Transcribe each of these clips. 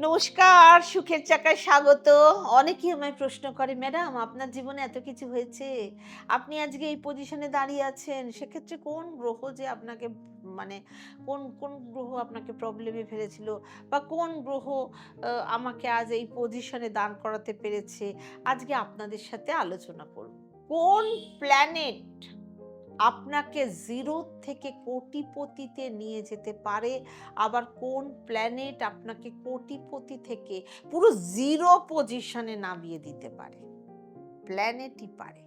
নমস্কার, সুখের চাকায় স্বাগত। অনেকেই আমায় প্রশ্ন করে, "ম্যাডাম আপনার জীবনে এত কিছু হয়েছে। আপনি আজকে এই পজিশনে দাঁড়িয়ে আছেন। সেক্ষেত্রে কোন গ্রহ যে আপনাকে মানে কোন গ্রহ আপনাকে প্রবলেমে ফেলেছিল? বা কোন গ্রহ আমাকে আজ এই পজিশনে দাঁড় করাতে পেরেছে?" আজকে আপনাদের সাথে আলোচনা করব। কোন প্ল্যানেট আপনাকে 0 থেকে কোটিপতিতে নিয়ে যেতে পারে, আবার কোন প্ল্যানেট আপনাকে কোটিপতি থেকে পুরো 0 পজিশনে নামিয়ে দিতে পারে। প্ল্যানেটই পারে।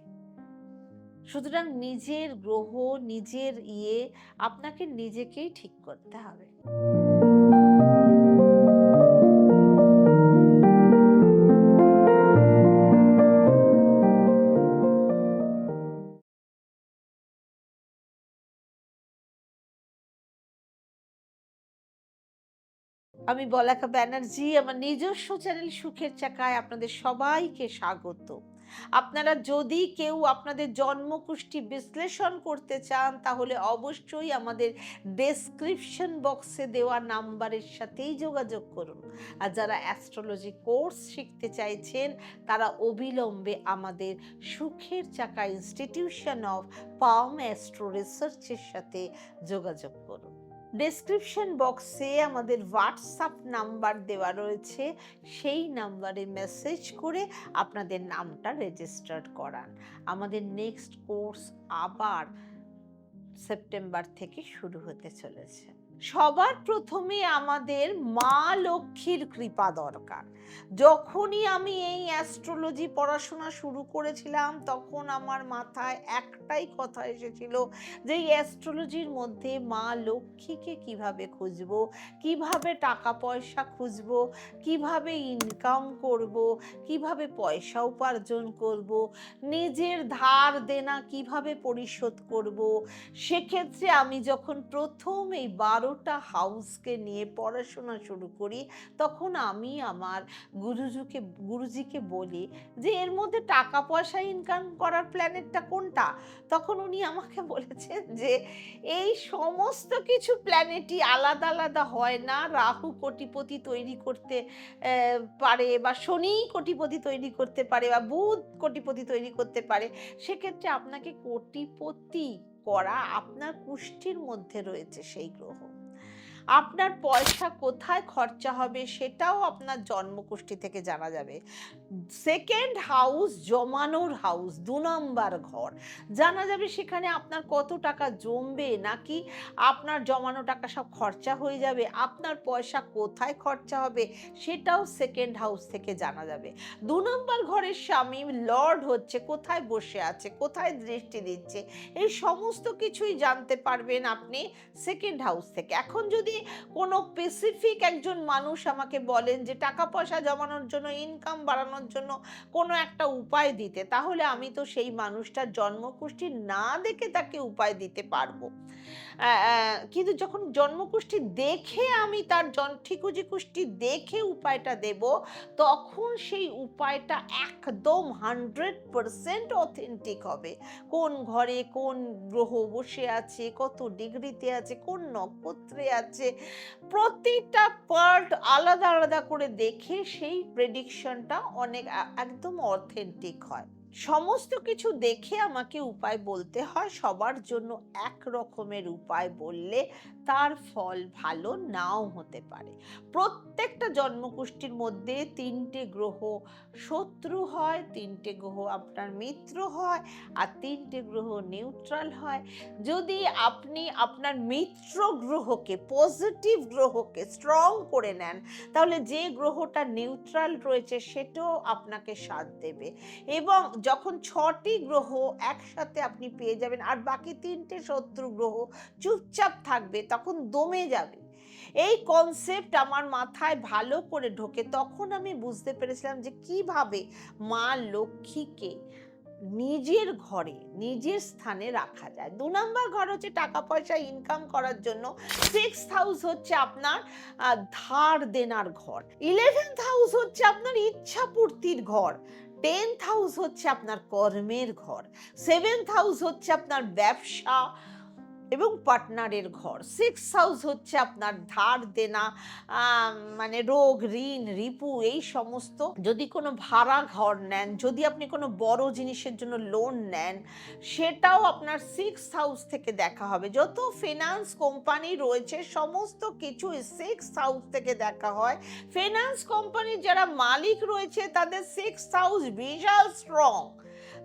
সুতরাং নিজের গ্রহ, নিজের আপনাকে নিজেকেই ঠিক করতে হবে। আমি বলাকা ব্যানার্জি, আমার নিজস্ব চ্যানেল সুখের চাকায় আপনাদের সবাইকে স্বাগত। আপনারা যদি কেউ আপনাদের জন্মকুষ্ঠী বিশ্লেষণ করতে চান, তাহলে অবশ্যই আমাদের ডেসক্রিপশন বক্সে দেওয়া নাম্বারের সাথেই যোগাযোগ করুন। আর যারা অ্যাস্ট্রোলজি কোর্স শিখতে চাইছেন, তারা অবিলম্বে আমাদের সুখের চাকা ইনস্টিটিউশন অফ পাম অ্যাস্ট্রো রিসার্চের সাথে যোগাযোগ করুন। ডেসক্রিপশন বক্সে আমাদের হোয়াটসঅ্যাপ নাম্বার দেওয়া রয়েছে, সেই নাম্বারে মেসেজ করে আপনাদের নামটা রেজিস্টার্ড করান। আমাদের নেক্সট কোর্স আবার সেপ্টেম্বর থেকে শুরু হতে চলেছে। সবার প্রথমে আমাদের মা লক্ষ্মীর কৃপা দরকার। যখনই আমি এই অ্যাস্ট্রোলজি পড়াশোনা শুরু করেছিলাম, তখন আমার মাথায় একটাই কথা এসেছিল যে এই অ্যাস্ট্রোলজির মধ্যে মা লক্ষ্মীকে কিভাবে খুঁজবো, কিভাবে টাকা পয়সা খুঁজবো, কিভাবে ইনকাম করব, কিভাবে পয়সা উপার্জন করব, নিজের ধার দেনা কিভাবে পরিশোধ করব। সেক্ষেত্রে আমি যখন প্রথম এই 12টা হাউসকে নিয়ে পড়াশোনা শুরু করি, তখন আমি আমার গুরুজিকে বলি যে এর মধ্যে টাকা পয়সা ইনকাম করার প্ল্যানেটটা কোনটা? তখন উনি আমাকে বলেছেন যে এই সমস্ত কিছু প্ল্যানেটই আলাদা আলাদা হয় না। রাহু কোটিপতি তৈরি করতে পারে, বা শনি কোটিপতি তৈরি করতে পারে, বা বুধ কোটিপতি তৈরি করতে পারে। সেক্ষেত্রে আপনাকে কোটিপতি করা আপনার কুষ্ঠির মধ্যে রয়েছে সেই গ্রহ। আপনার পয়সা কোথায় খরচা হবে সেটাও আপনার জন্মকুষ্ঠী থেকে জানা যাবে। সেকেন্ড হাউস জমানোর হাউস, ২ নাম্বার ঘর। জানা যাবে সেখানে আপনার কত টাকা জমবে, নাকি আপনার জমানো টাকা সব খরচা হয়ে যাবে। আপনার পয়সা কোথায় খরচা হবে সেটাও সেকেন্ড হাউস থেকে জানা যাবে। ২ নাম্বার ঘরের স্বামী লর্ড হচ্ছে, কোথায় বসে আছে, কোথায় দৃষ্টি দিচ্ছে, এই সমস্ত কিছুই জানতে পারবেন আপনি সেকেন্ড হাউস থেকে। এখন যদি কোনো স্পেসিফিক একজন মানুষ আমাকে বলেন যে টাকা পয়সা জমানোর জন্য, ইনকাম বাড়ানোর জন্য কোনো একটা উপায় দিতে, তাহলে আমি তো সেই মানুষটার জন্মকুষ্ঠী না দেখে তাকে উপায় দিতে পারবো। কিন্তু যখন জন্মকুষ্ঠী দেখে আমি তার ঠিকুজি কুষ্ঠী দেখে উপায়টা দেব, তখন সেই উপায়টা একদম 100% অথেন্টিক হবে। কোন ঘরে কোন গ্রহ বসে আছে, কত ডিগ্রিতে আছে, কোন নক্ষত্রে আছে, প্রতিটা পার্ট আলাদা আলাদা করে দেখে সেই প্রেডিকশনটা অনেক একদম অথেন্টিক হয়। সমস্ত কিছু দেখে আমাকে উপায় বলতে হয়। সবার জন্য এক রকমের উপায় বললে তার ফল ভালো নাও হতে পারে। প্রত্যেকটা জন্মকুষ্ঠির মধ্যে 3টে গ্রহ শত্রু হয়, 3টে গ্রহ আপনার মিত্র হয়, আর 3টে গ্রহ নিউট্রাল হয়। যদি আপনি আপনার মিত্র গ্রহকে, পজিটিভ গ্রহকে স্ট্রং করে নেন, তাহলে যে গ্রহটা নিউট্রাল রয়েছে সেটাও আপনাকে সাথ দেবে। এবং যখন 6টি গ্রহ একসাথে আপনি পেয়ে যাবেন, আর বাকি 3টে শত্রু গ্রহ চুপচাপ থাকবে, তখন দমে যাবে। এই কনসেপ্ট আমার মাথায় ভালো করে ঢোকে। তখন আমি বুঝতে পেরেছিলাম যে কিভাবে মা লক্ষ্মীকে নিজের ঘরে, নিজের স্থানে রাখা যায়। ২ নাম্বার ঘর হচ্ছে টাকা পয়সা ইনকাম করার জন্য। 6th হাউস হচ্ছে আপনার ধার দেনার ঘর। 11th হাউস হচ্ছে আপনার ইচ্ছা পূর্তির ঘর। 10th হাউস হচ্ছে আপনার কর্মের ঘর। 7th হাউস হচ্ছে আপনার ব্যবসা, এবং পার্টনারের ঘর। 6th হাউস হচ্ছে আপনার ধার দেনা, মানে রোগ, ঋণ, রিপু এই সমস্ত। যদি কোনো ভাড়া ঘর নেন, যদি আপনি কোনো বড় জিনিসের জন্য লোন নেন, সেটাও আপনার 6th হাউস থেকে দেখা হবে। যত ফিন্যান্স কোম্পানি রয়েছে সমস্ত কিছু 6th হাউস থেকে দেখা হয়। ফিন্যান্স কোম্পানির যারা মালিক রয়েছে তাদের 6th হাউস বিশাল স্ট্রং।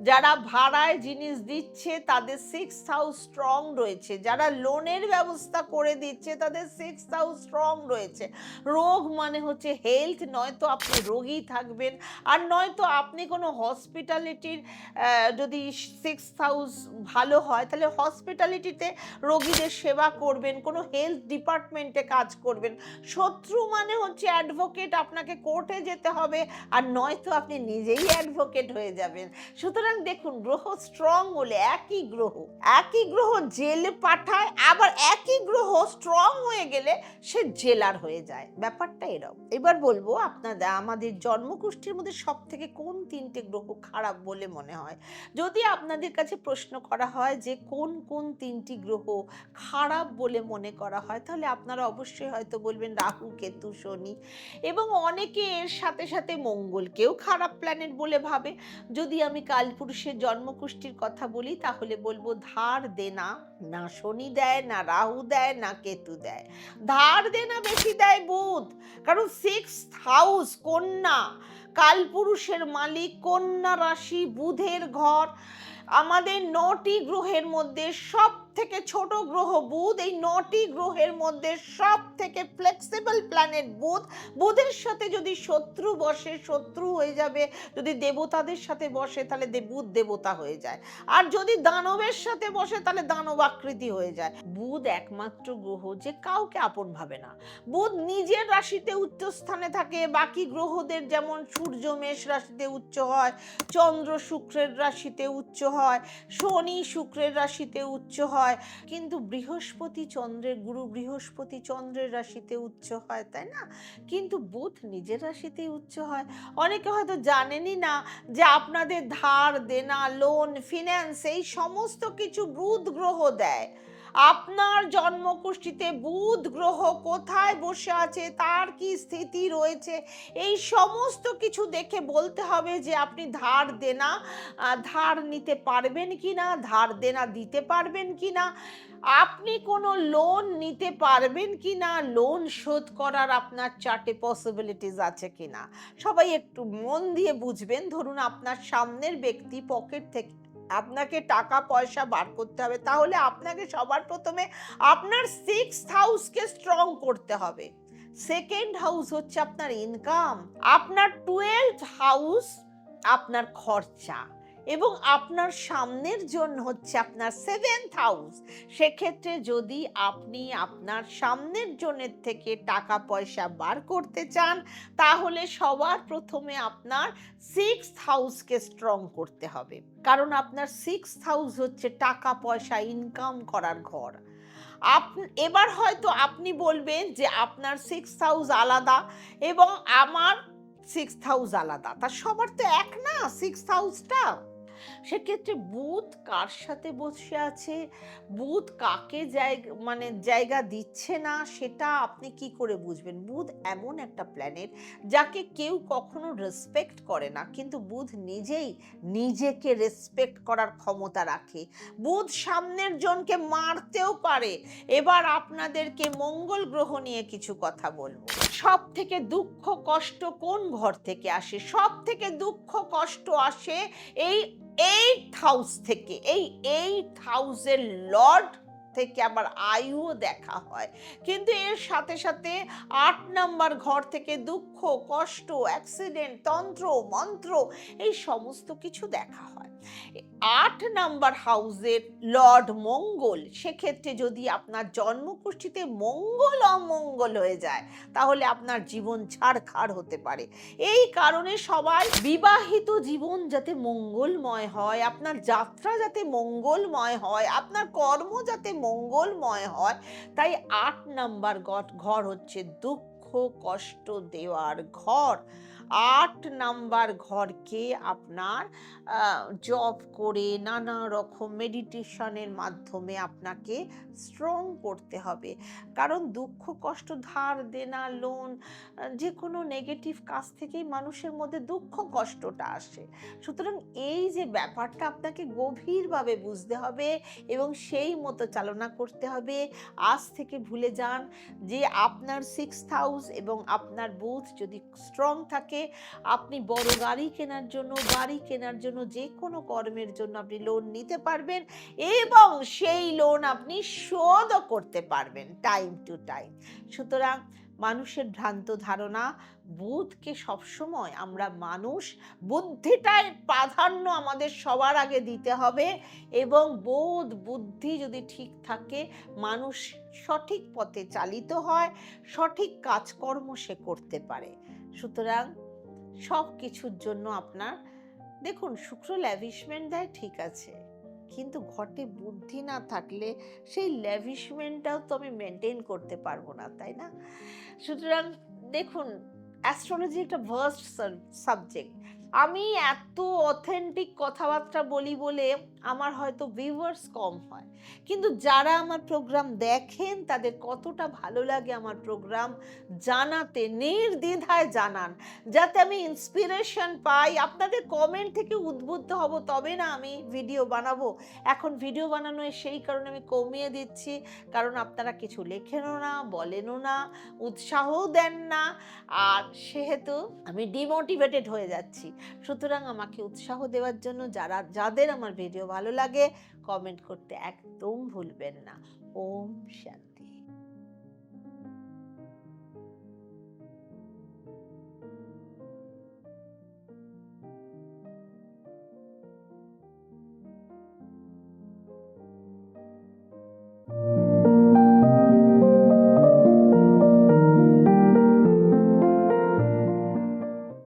যারা ভাড়ায় জিনিস দিচ্ছে তাদের 6th হাউস স্ট্রং রয়েছে। যারা লোনের ব্যবস্থা করে দিচ্ছে তাদের 6th হাউস স্ট্রং রয়েছে। রোগ মানে হচ্ছে হেলথ, নয়তো আপনি রোগী থাকবেন, আর নয়তো আপনি কোনো হসপিটালিটির, যদি 6th হাউস ভালো হয় তাহলে হসপিটালিটিতে রোগীদের সেবা করবেন, কোনো হেলথ ডিপার্টমেন্টে কাজ করবেন। শত্রু মানে হচ্ছে অ্যাডভোকেট, আপনাকে কোর্টে যেতে হবে, আর নয়তো আপনি নিজেই অ্যাডভোকেট হয়ে যাবেন। সুতরাং দেখুন, গ্রহ স্ট্রং হলে একই গ্রহ জেলে পাঠায়, আবার একই গ্রহ স্ট্রং হয়ে গেলে সে জেলার হয়ে যায়। ব্যাপারটা এরকম। এবার বলবো আপনাদের আমাদের জন্মকুষ্ঠির মধ্যে সব থেকে কোন 3টে গ্রহ খারাপ বলে মনে হয়। যদি আপনাদের কাছে প্রশ্ন করা হয় যে কোন কোন 3টি গ্রহ খারাপ বলে মনে করা হয়, তাহলে আপনারা অবশ্যই হয়তো বলবেন রাহু, কেতু, শনি, এবং অনেকে এর সাথে সাথে মঙ্গলকেও খারাপ প্ল্যানেট বলে ভাবে। যদি আমি কালপুরুষের জন্মকুষ্ঠির কথা বলি তাহলে বলবো ধার দেনা না শনি দেয়, না রাহু দেয়, না কেতু দেয়। ধার দেনা বেশি দেয় বুধ, কারণ 6th হাউস কন্যা, কালপুরুষের মালিক কন্যা রাশি, বুধের ঘর। আমাদের 9টি গ্রহের মধ্যে সব থেকে ছোট গ্রহ বুধ। এই 9টি গ্রহের মধ্যে সব থেকে ফ্লেক্সিবল প্ল্যানেট বুধ। বুধের সাথে যদি শত্রু বসে, শত্রু হয়ে যাবে। যদি দেবতাদের সাথে বসে তাহলে বুধ দেবতা হয়ে যায়, আর যদি দানবের সাথে বসে তাহলে দানব আকৃতি হয়ে যায়। বুধ একমাত্র গ্রহ যে কাউকে আপন ভাবে না। বুধ নিজের রাশিতে উচ্চ স্থানে থাকে। বাকি গ্রহদের যেমন সূর্য মেষ রাশিতে উচ্চ হয়, চন্দ্র শুক্রের রাশিতে উচ্চ হয়, শনি শুক্রের রাশিতে উচ্চ হয়, কিন্তু গুরু বৃহস্পতি চন্দ্রের রাশিতে উচ্চ হয়, তাই না? কিন্তু বুধ নিজের রাশিতেই উচ্চ হয়। অনেকে হয়তো জানেনই না যে আপনাদের ধার দেনা, লোন, ফিন্যান্স এই সমস্ত কিছু বুধ গ্রহ দেয়। আপনার জন্মকুষ্ঠিতে বুধ গ্রহ কোথায় বসে আছে, তার কি স্থিতি রয়েছে, এই সমস্ত কিছু দেখে বলতে হবে যে আপনি ধার নিতে পারবেন কিনা, ধার দেনা দিতে পারবেন কিনা, আপনি কোনো লোন নিতে পারবেন কিনা, লোন শোধ করার আপনার 4টে পসিবিলিটিস আছে কিনা। সবাই একটু মন দিয়ে বুঝবেন। ধরুন আপনার সামনের ব্যক্তি পকেট থেকে আপনাকে টাকা পয়সা বার করতে হবে, তাহলে আপনাকে সবার প্রথমে আপনার 6th হাউসকে স্ট্রং করতে হবে। 2nd হাউস হচ্ছে আপনার ইনকাম, আপনার 12th হাউস আপনার খরচা, এবং আপনার সামনের জন্য হচ্ছে আপনার 7th হাউস। সেক্ষেত্রে যদি আপনি আপনার সামনের জনের থেকে টাকা পয়সা বার করতে চান, তাহলে সবার প্রথমে আপনার 6th হাউসকে স্ট্রং করতে হবে, কারণ আপনার 6th হাউস হচ্ছে টাকা পয়সা ইনকাম করার ঘর। এবার হয়তো আপনি বলবেন যে আপনার 6th হাউস আলাদা এবং আমার 6th হাউস আলাদা, তা সবার তো এক না 6th হাউসটা। সেক্ষেত্রে বুধ কার সাথে বসে আছে, বুধ কাকে জায়গা দিচ্ছে না, সেটা আপনি কি করে বুঝবেন? বুধ এমন একটা প্ল্যানেট যাকে কেউ কখনো রেসপেক্ট করে না, কিন্তু বুধ নিজেই নিজেকে রেসপেক্ট করার ক্ষমতা রাখে। বুধ সামনের জনকে মারতেও পারে। এবার আপনাদেরকে মঙ্গল গ্রহ নিয়ে কিছু কথা বলবো। সব থেকে দুঃখ কষ্ট কোন ঘর থেকে আসে? সব থেকে দুঃখ কষ্ট আসে এই 8th হাউস থেকে। এই 8th হাউসের লর্ড থেকে আবার আয়ুও দেখা হয়, কিন্তু এর সাথে সাথে 8 নাম্বার ঘর থেকে দুঃখ, কষ্ট, অ্যাক্সিডেন্ট, তন্ত্র মন্ত্র এই সমস্ত কিছু দেখা হয়। 8 নাম্বার হাউসের লর্ড মঙ্গল। সেক্ষেত্রে যদি আপনার জন্মকুষ্ঠিতে মঙ্গল অমঙ্গল হয়ে যায় তাহলে আপনার জীবন ছাড়খাড় হতে পারে। এই কারণে সবাই বিবাহিত জীবন যাতে মঙ্গলময় হয়, আপনার যাত্রা যাতে মঙ্গলময় হয়, আপনার কর্ম যাতে মঙ্গলময় হয়, তাই 8 নাম্বার ঘর হচ্ছে দুঃখ, কষ্ট দেওয়ার ঘর। 8 নাম্বার ঘরকে আপনার জপ করে নানা রকম মেডিটেশনের মাধ্যমে আপনাকে স্ট্রং করতে হবে। কারণ দুঃখ কষ্ট, ধার দেনা, লোন, যে কোনো নেগেটিভ কাজ থেকেই মানুষের মধ্যে দুঃখ কষ্টটা আসে। সুতরাং এই যে ব্যাপারটা আপনাকে গভীরভাবে বুঝতে হবে এবং সেই মতো চালনা করতে হবে। আজ থেকে ভুলে যান যে আপনার 6th হাউস এবং আপনার বুধ যদি স্ট্রং থাকে, আপনি বড় গাড়ি কেনার জন্য, বাড়ি কেনার জন্য, যে কোনো কর্মের জন্য আপনি লোন নিতে পারবেন এবং সেই লোন আপনি শোধও করতে পারবেন টাইম টু টাইম। সুতরাং মানুষের ভ্রান্ত ধারণা, বুধকে সবসময় আমরা মানুষ, বুদ্ধিটার প্রাধান্য আমাদের সবার আগে দিতে হবে এবং বোধ বুদ্ধি যদি ঠিক থাকে, মানুষ সঠিক পথে চালিত হয়, সঠিক কাজকর্ম সে করতে পারে। সুতরাং সব কিছুর জন্য আপনার দেখুন, শুক্র ল্যাভিশমেন্ট দেয় ঠিক আছে, কিন্তু ঘটে বুদ্ধি না থাকলে সেই ল্যাভিশমেন্টটাও তো আমি মেনটেন করতে পারবো না, তাই না? সুতরাং দেখুন, অ্যাস্ট্রোলজি একটা ভাস্ট সাবজেক্ট। আমি এত অথেন্টিক কথাবার্তা বলি বলে আমার হয়তো ভিউয়ার্স কম হয়, কিন্তু যারা আমার প্রোগ্রাম দেখেন তাদের কতটা ভালো লাগে আমার প্রোগ্রাম জানাতে, নির্দ্বিধায় জানান, যাতে আমি ইন্সপিরেশন পাই। আপনাদের কমেন্ট থেকে উদ্বুদ্ধ হব, তবে না আমি ভিডিও বানাবো। এখন ভিডিও বানানো সেই কারণে আমি কমিয়ে দিচ্ছি, কারণ আপনারা কিছু লেখেনও না, বলেনও না, উৎসাহও দেন না, আর সেহেতু আমি ডিমোটিভেটেড হয়ে যাচ্ছি। সুতরাং আমাকে উৎসাহ দেওয়ার জন্য যাদের আমার ভিডিও ভালো লাগে, কমেন্ট করতে একদম ভুলবেন না। ওম শান্তি।